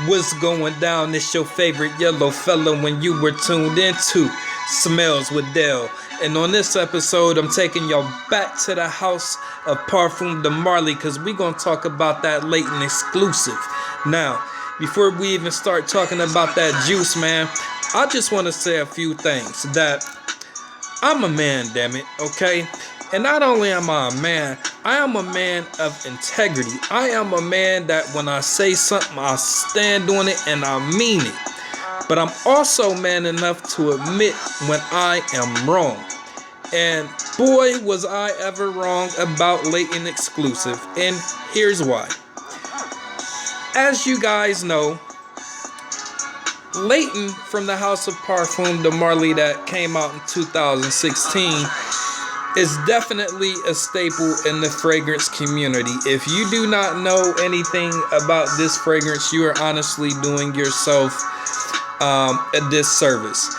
What's going down? It's your favorite yellow fella when you were tuned into Smells with Dell. And on this episode, I'm taking y'all back to the house of Parfum de Marley because we're going to talk about that Layton exclusive. Now, before we even start talking about that juice, man, I just want to say a few things. That I'm a man, damn it, okay? And not only am I a man, I am a man of integrity. I am a man that when I say something, I stand on it and I mean it. But I'm also man enough to admit when I am wrong. And boy, was I ever wrong about Layton exclusive. And here's why. As you guys know, Layton from the House of Parfum de Marley that came out in 2016 is definitely a staple in the fragrance community. If you do not know anything about this fragrance, you are honestly doing yourself a disservice.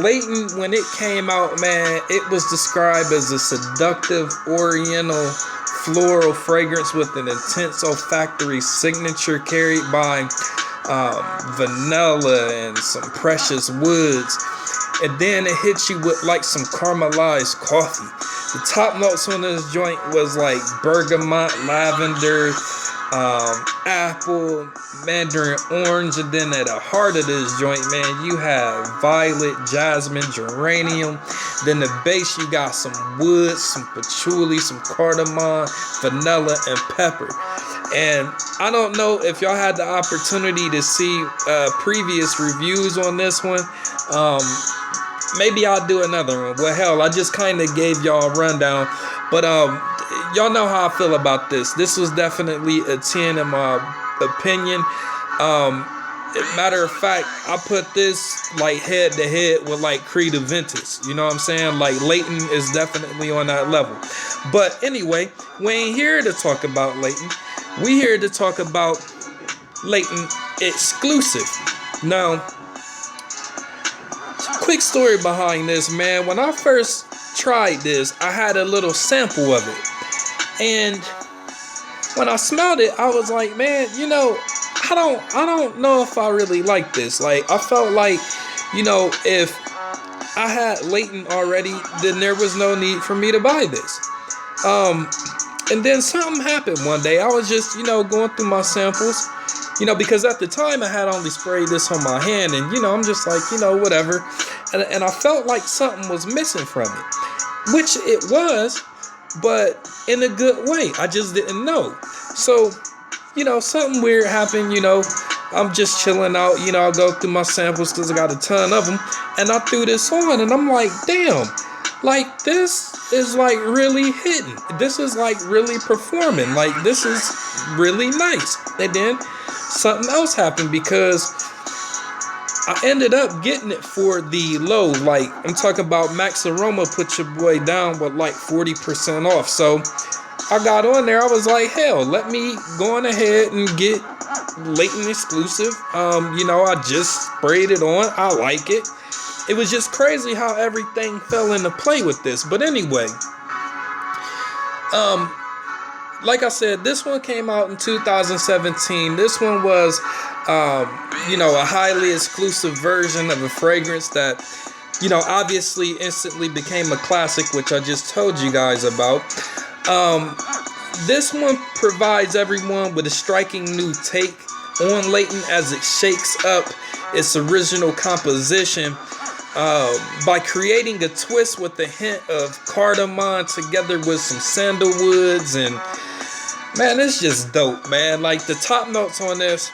Layton, when it came out, man, it was described as a seductive oriental floral fragrance with an intense olfactory signature carried by vanilla and some precious woods. And then it hits you with like some caramelized coffee. The top notes on this joint was like bergamot, lavender, apple, mandarin orange. And then at the heart of this joint, man, you have violet, jasmine, geranium. Then the base, you got some wood, some patchouli, some cardamom, vanilla, and pepper. And I don't know if y'all had the opportunity to see previous reviews on this one. Maybe I'll do another one. Well, hell, I just kind of gave y'all a rundown. But y'all know how I feel about this. This was definitely a 10 in my opinion. Matter of fact, I put this like head to head with like Creed Aventus. You know what I'm saying? Like Layton is definitely on that level. But anyway, we ain't here to talk about Layton. We here to talk about Layton exclusive. Now, quick story behind this, man. When I first tried this, I had a little sample of it. And when I smelled it, I was like, man, you know, I don't know if I really like this. Like, I felt like, you know, if I had Layton already, then there was no need for me to buy this. And then something happened one day. I was just, you know, going through my samples, you know, because at the time I had only sprayed this on my hand and, you know, I'm just like, you know, whatever. And I felt like something was missing from it, which it was, but in a good way. I just didn't know. So, you know, something weird happened, you know, I'm just chilling out, you know, I'll go through my samples because I got a ton of them. And I threw this on and I'm like, damn, like this is like really hitting. This is like really performing. Like this is really nice. And then something else happened because I ended up getting it for the low. Like I'm talking about Max Aroma put your boy down with like 40% off. So I got on there. I was like, hell, let me go on ahead and get Layton exclusive. You know, I just sprayed it on. I like it. It was just crazy how everything fell into play with this. But anyway, like I said, this one came out in 2017. This one was, you know, a highly exclusive version of a fragrance that, you know, obviously instantly became a classic, which I just told you guys about. This one provides everyone with a striking new take on Layton as it shakes up its original composition by creating a twist with a hint of cardamom together with some sandalwoods. And man, it's just dope, man. Like the top notes on this,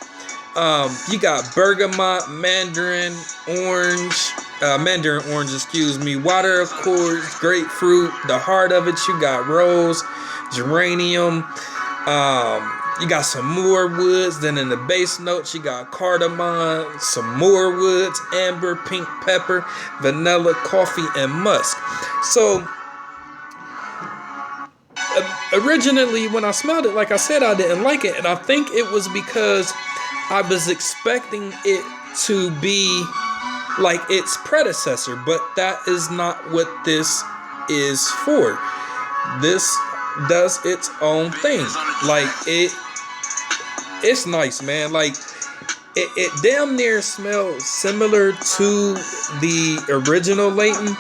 you got bergamot, mandarin orange, water accord, grapefruit. The heart of it, you got rose, geranium. You got some more woods. Then in the base notes, you got cardamom, some more woods, amber, pink pepper, vanilla, coffee, and musk. So originally, when I smelled it, like I said, I didn't like it. And I think it was because I was expecting it to be like its predecessor. But that is not what this is for. This does its own thing. Like it's nice, man. Like it damn near smells similar to the original Layton,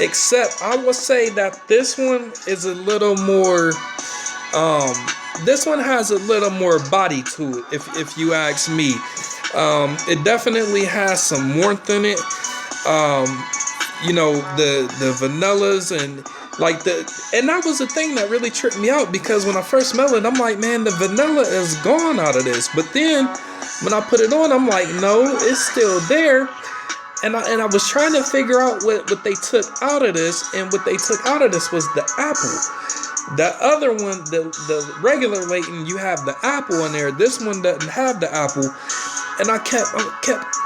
except I will say that this one is a little more. This one has a little more body to it, if you ask me. It definitely has some warmth in it. You know, the vanillas and like and that was the thing that really tripped me out, because when I first smelled it, I'm like, man, the vanilla is gone out of this. But then when I put it on, I'm like, no, it's still there. And I was trying to figure out what they took out of this, and what they took out of this was the apple. The other one, the regular Layton, you have the apple in there. This one doesn't have the apple. And I kept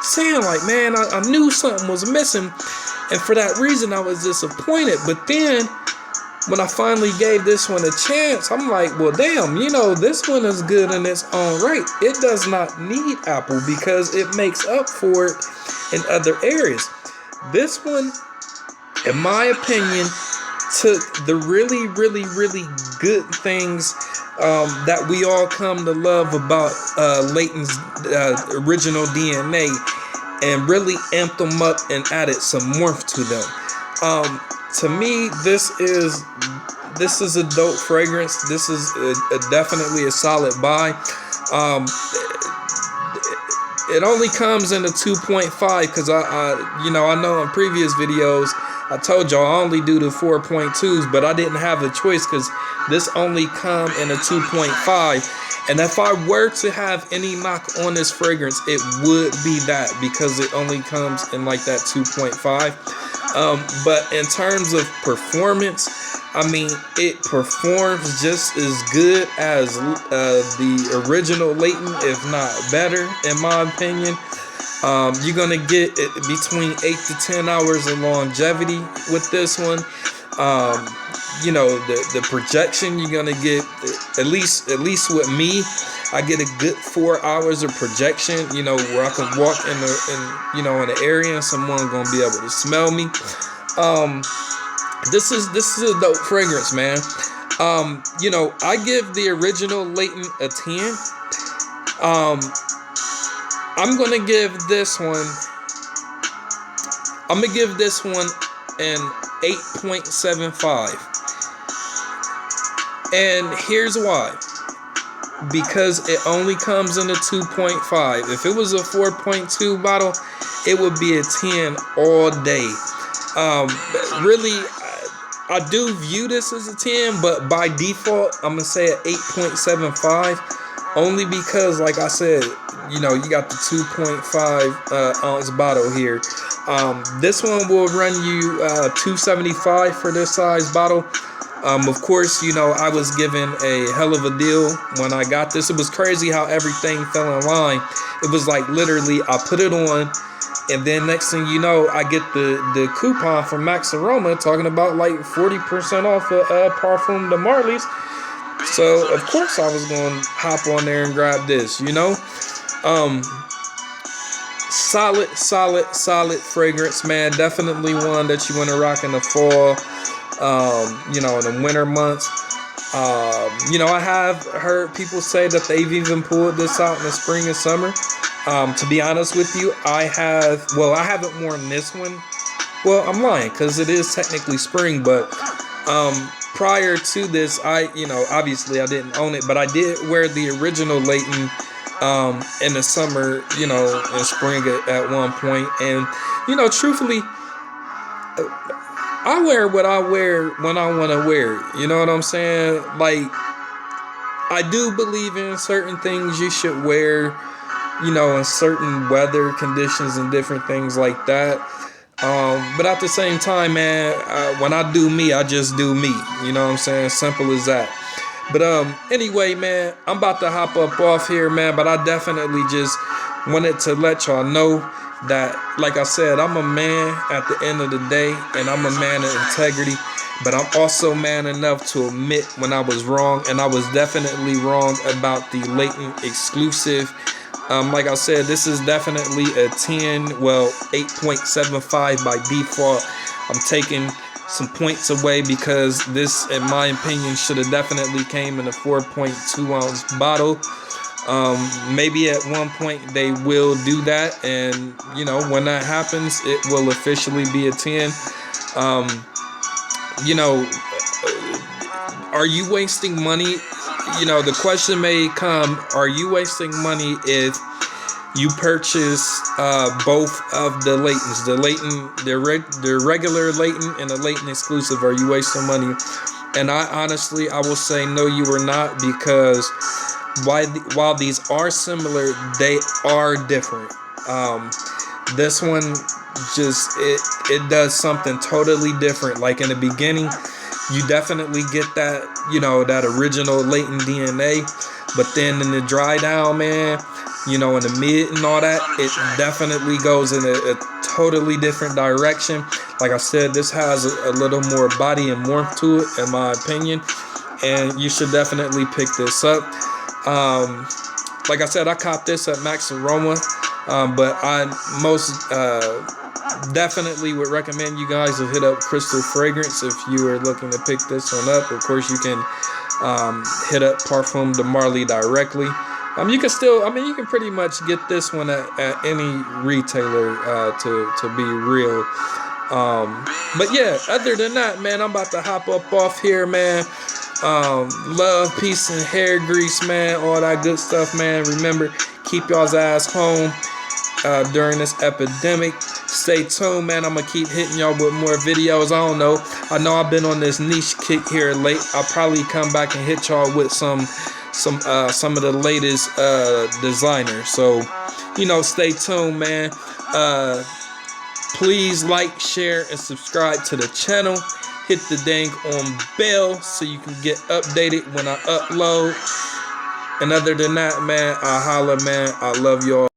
saying, like, man, I knew something was missing. And for that reason, I was disappointed. But then, when I finally gave this one a chance, I'm like, well, damn, you know, this one is good in its own right. It does not need apple because it makes up for it in other areas. This one, in my opinion, took the really, really, really good things that we all come to love about Layton's original DNA, and really amped them up and added some warmth to them. To me, this is a dope fragrance. This is definitely a solid buy. It only comes in a 2.5 because I know in previous videos I told y'all I only do the 4.2s, but I didn't have a choice because this only come in a 2.5. And if I were to have any knock on this fragrance, it would be that, because it only comes in like that 2.5. But in terms of performance, I mean, it performs just as good as the original Layton, if not better, in my opinion. You're going to get between 8 to 10 hours of longevity with this one. You know, the projection, you're going to get, at least with me, I get a good 4 hours of projection, you know, where I can walk in the area and someone going to be able to smell me. This is a dope fragrance, man. You know, I give the original Layton a 10. I'm going to give this one an 8.75. And here's why. Because it only comes in a 2.5. If it was a 4.2 bottle, it would be a 10 all day. Really, I do view this as a 10, but by default, I'm going to say an 8.75. Only because, like I said, you know, you got the 2.5 ounce bottle here. This one will run you $275 for this size bottle. Of course, you know, I was given a hell of a deal when I got this. It was crazy how everything fell in line. It was like literally I put it on, and then next thing you know, I get the coupon from Max Aroma talking about like 40% off of Parfum de Marley's. So, of course, I was going to hop on there and grab this, you know. Solid fragrance, man. Definitely one that you want to rock in the fall. You know, in the winter months. You know, I have heard people say that they've even pulled this out in the spring and summer. To be honest with you, I haven't worn this one. Well, I'm lying, because it is technically spring, but prior to this, obviously I didn't own it, but I did wear the original Layton in the summer, you know, in spring at one point. And, you know, truthfully, I wear what I wear when I want to wear it. You know what I'm saying? Like, I do believe in certain things you should wear, you know, in certain weather conditions and different things like that. But at the same time, man, when I do me, I just do me. You know what I'm saying? Simple as that. But anyway, man, I'm about to hop up off here, man. But I definitely just wanted to let y'all know that, like I said, I'm a man at the end of the day, and I'm a man of integrity, but I'm also man enough to admit when I was wrong, and I was definitely wrong about the Layton Exclusif. Like I said, this is definitely a 10, well, 8.75 by default. I'm taking some points away because this, in my opinion, should have definitely came in a 4.2 ounce bottle. Maybe at one point they will do that, and you know, when that happens, it will officially be a 10. Um, you know, are you wasting money? You know, the question may come: are you wasting money if you purchase both of the Laytons, the Layton, the regular Layton and the Layton exclusive? Are you wasting money? And I honestly, I will say no, you are not, because while these are similar, they are different. This one just it does something totally different. Like in the beginning, you definitely get that, you know, that original Layton DNA, but then in the dry down, man, you know, in the mid and all that, it definitely goes in a totally different direction. Like I said, this has a little more body and warmth to it, in my opinion, and you should definitely pick this up. Like I said, I copped this at Max Aroma, but I most definitely would recommend you guys to hit up Crystal Fragrance if you are looking to pick this one up. Of course, you can hit up Parfum de Marly directly. You can still, you can pretty much get this one at any retailer, to be real. But yeah, other than that, man, I'm about to hop up off here, man. Love, peace, and hair grease, man. All that good stuff, man. Remember, keep y'all's ass home during this epidemic. Stay tuned, man. I'm gonna keep hitting y'all with more videos. I don't know. I know I've been on this niche kick here late. I'll probably come back and hit y'all with some of the latest designers. So, you know, stay tuned, man. Please like, share, and subscribe to the channel. Hit the dang on bell so you can get updated when I upload. And other than that, man, I holla, man. I love y'all.